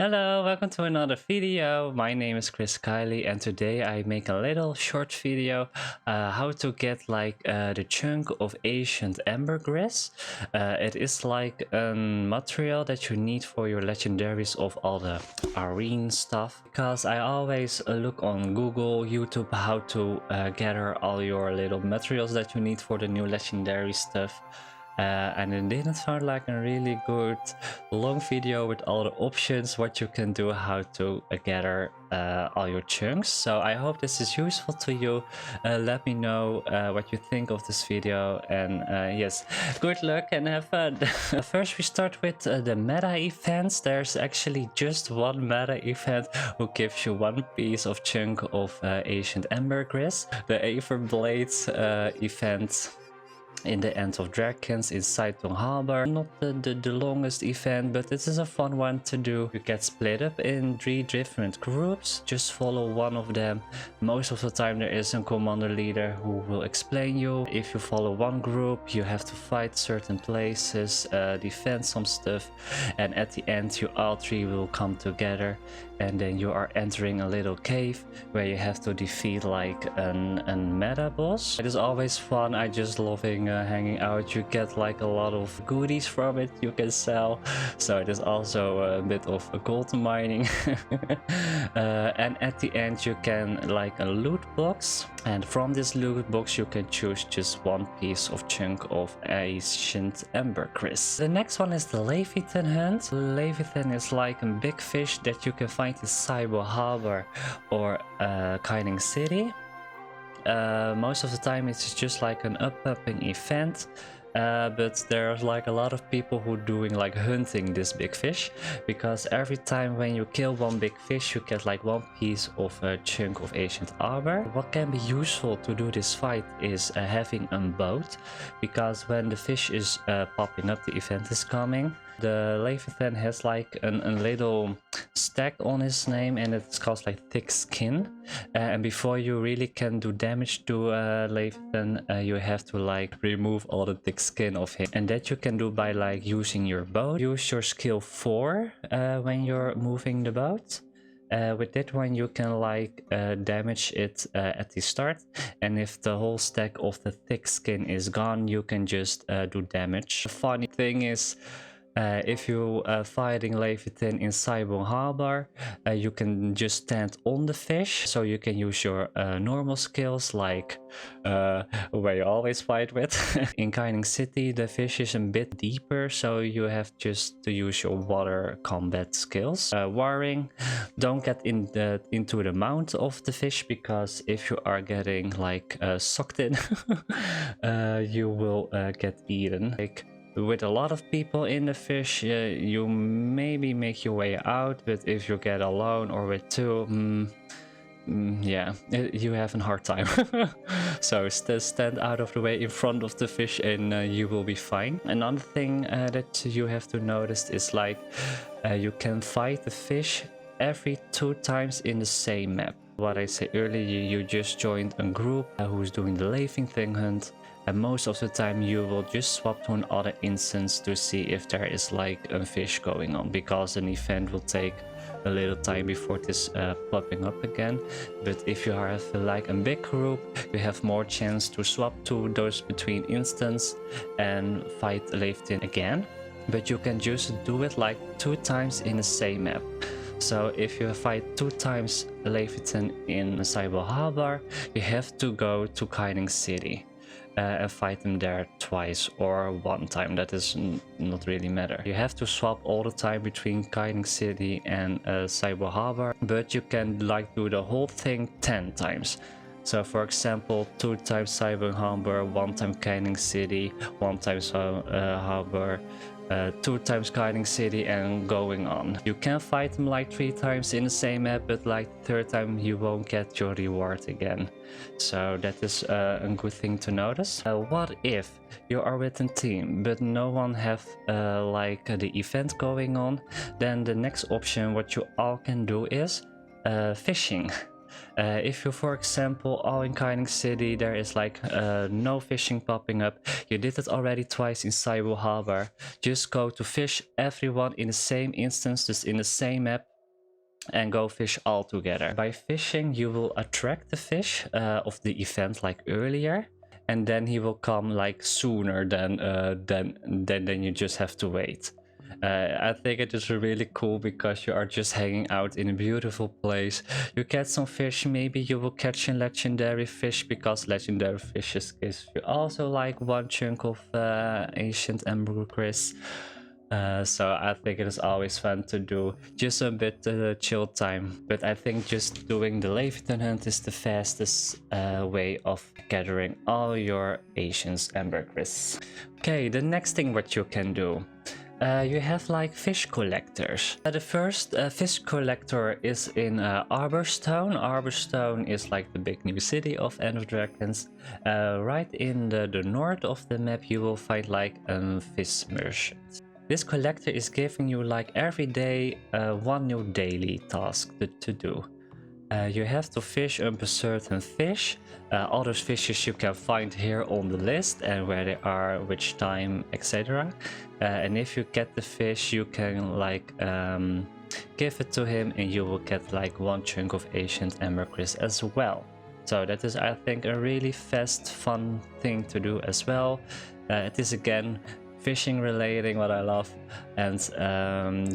Hello, welcome to another video. My name is Chris Kylie and today I make a little short video how to get the chunk of ancient ambergris. It is like a material that you need for your legendaries of all the Aurene stuff, because I always look on Google, YouTube how to gather all your little materials that you need for the new legendary stuff. And it didn't sound like a really good long video with all the options what you can do, how to gather all your chunks. So I hope this is useful to you. Let me know what you think of this video, and yes, good luck and have fun. First we start with the meta events. There's actually just one meta event who gives you one piece of chunk of ancient ambergris. The Aetherblade event in the End of Dra inside Harbor. Not the longest event, but this is a fun one to do. You get split up in 3 different groups. Just follow one of them. Most of the time there is a commander leader who will explain you. If you follow one group, you have to fight certain places, defend some stuff, and at the end you all 3 will come together, and then you are entering a little cave where you have to defeat like a meta boss. It is always fun. I just loving hanging out. You get like a lot of goodies from it you can sell, so it is also a bit of a gold mining. And at the end you can like a loot box, and from this loot box you can choose just one piece of chunk of ancient ambergris. The next one is the Leviathan Hunt. Leviathan is like a big fish that you can find in Cyber Harbor or Kining City. Most of the time it's just like an up-upping event, but there's like a lot of people who doing like hunting this big fish, because every time when you kill one big fish you get like one piece of a chunk of ancient armor. What can be useful to do this fight is having a boat, because when the fish is popping up, the event is coming. The Leviathan has like a little stack on his name, and it's called like thick skin, and before you really can do damage to Leviathan, you have to like remove all the thick skin of him, and that you can do by like using your boat. Use your skill 4 when you're moving the boat. With that one you can like damage it at the start, and if the whole stack of the thick skin is gone you can just do damage. The funny thing is, if you fighting Leviathan in Cyber Harbor, you can just stand on the fish, so you can use your normal skills like where you always fight with. In Kining City the fish is a bit deeper, so you have just to use your water combat skills. Warring, don't get into the mount of the fish, because if you are getting like sucked in, you will get eaten. Like, with a lot of people in the fish, you maybe make your way out, but if you get alone or with 2, yeah, you have a hard time. So stand out of the way in front of the fish and you will be fine. Another thing that you have to notice is like you can fight the fish every 2 times in the same map. What I said earlier, you just joined a group who's doing the Leviathan Hunt, and most of the time you will just swap to another instance to see if there is like a fish going on, because an event will take a little time before this popping up again. But if you have like a big group, you have more chance to swap to those between instance and fight Leviathan again. But you can just do it like 2 times in the same map. So if you fight 2 times Leviathan in Cyber Harbor, you have to go to Kining City and fight them there twice or 1 time. That is not really matter. You have to swap all the time between Kining City and Cyber Harbor, but you can like do the whole thing 10 times. So for example, 2 times Cyber Harbor, 1 time Kining City, 1 time Harbor, 2 times Kining City, and going on. You can fight them like 3 times in the same map, but like the 3rd time you won't get your reward again. So that is a good thing to notice. What if you are with a team but no one have like the event going on? Then the next option what you all can do is fishing. If you, for example, are in Kining City, there is like no fishing popping up. You did it already twice in Cyber Harbor. Just go to fish everyone in the same instance, just in the same map, and go fish all together. By fishing, you will attract the fish of the event like earlier, and then he will come like sooner than you just have to wait. I think it is really cool because you are just hanging out in a beautiful place. You catch some fish, maybe you will catch a legendary fish, because legendary fishes gives you also like one chunk of ancient ambergris. So I think it is always fun to do, just a bit chill time. But I think just doing the Leviathan Hunt is the fastest way of gathering all your ancient ambergris. Okay, the next thing what you can do. You have like fish collectors. The first fish collector is in Arborstone. Arborstone is like the big new city of End of Dragons. Right in the north of the map you will find like a fish merchant. This collector is giving you like every day one new daily task to do. You have to fish up a certain fish. All those fishes you can find here on the list and where they are, which time, etc. And if you get the fish, you can like give it to him and you will get like one chunk of ancient ambergris as well. So that is, I think, a really fast, fun thing to do as well. It is again fishing relating, what I love, and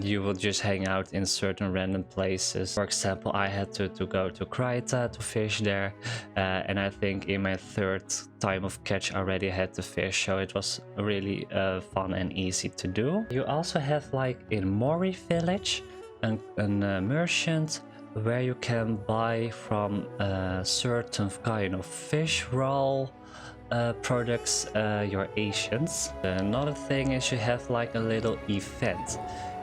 you will just hang out in certain random places. For example, I had to go to Grazie to fish there, and I think in my third time of catch I already had to fish, so it was really fun and easy to do. You also have like in Mori village a merchant where you can buy from a certain kind of fish roll products, your Asians. Another thing is you have like a little event.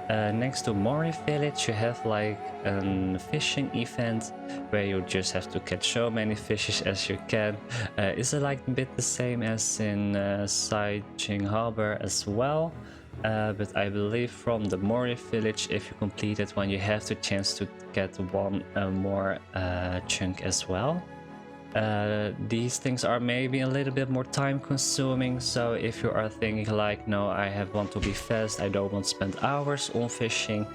Next to Mori village you have like a fishing event where you just have to catch so many fishes as you can. Is it like a bit the same as in Saijing Harbor as well? But I believe from the Mori village, if you complete it one, you have the chance to get one more chunk as well. These things are maybe a little bit more time consuming, so if you are thinking like, no, I want to be fast, I don't want to spend hours on fishing,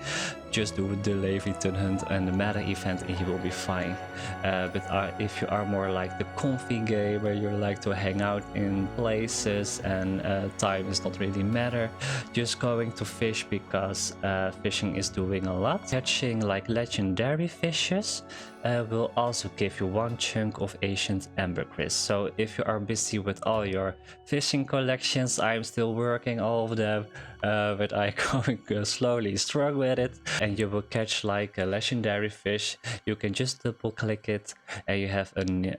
just do the Leviathan Hunt and the Meta event and you will be fine. But if you are more like the comfy game where you like to hang out in places and time is not really matter, just going to fish because fishing is doing a lot. Catching like legendary fishes will also give you one chunk of ancient ambergris. So if you are busy with all your fishing collections, I'm still working all of them, but I going slowly struggle with it, and you will catch like a legendary fish. You can just double click it and you have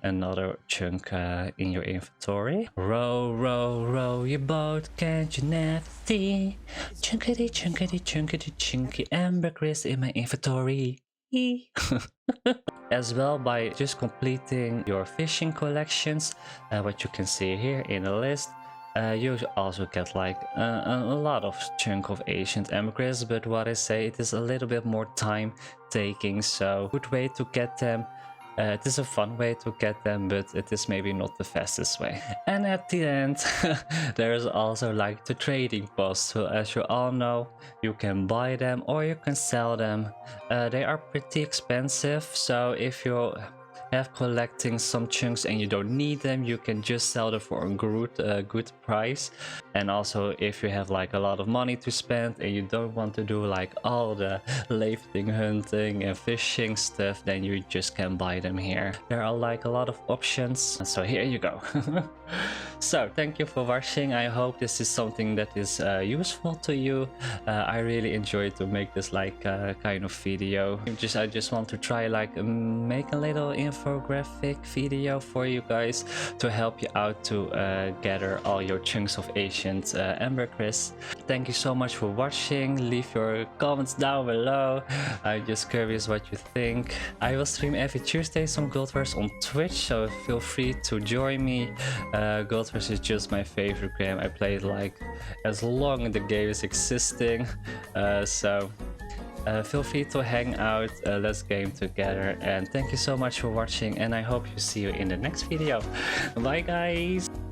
another chunk in your inventory. Row, row, row your boat, can't you never see? Chunkity, chunkity, chunkity, chunky ambergris in my inventory. As well, by just completing your fishing collections, what you can see here in the list, you also get like a lot of chunk of ancient ambergris, but what I say, it is a little bit more time taking, so good way to get them. It is a fun way to get them, but it is maybe not the fastest way. And at the end, there is also like the trading post. So as you all know, you can buy them or you can sell them. They are pretty expensive, so if you have collecting some chunks and you don't need them, you can just sell them for a good price. And also if you have like a lot of money to spend and you don't want to do like all the Leviathan hunting and fishing stuff, then you just can buy them here. There are like a lot of options, so here you go. So thank you for watching. I hope this is something that is useful to you. I really enjoyed to make this like kind of video. I just want to try like make a little infographic video for you guys to help you out to gather all your chunks of ancient ambergris. Thank you so much for watching. Leave your comments down below. I'm just curious what you think. I will stream every Tuesday some Guild Wars on Twitch, so feel free to join me. Guild Wars is just my favorite game. I play it like as long as the game is existing, so feel free to hang out, let's game together, and thank you so much for watching, and I hope you see you in the next video. Bye guys!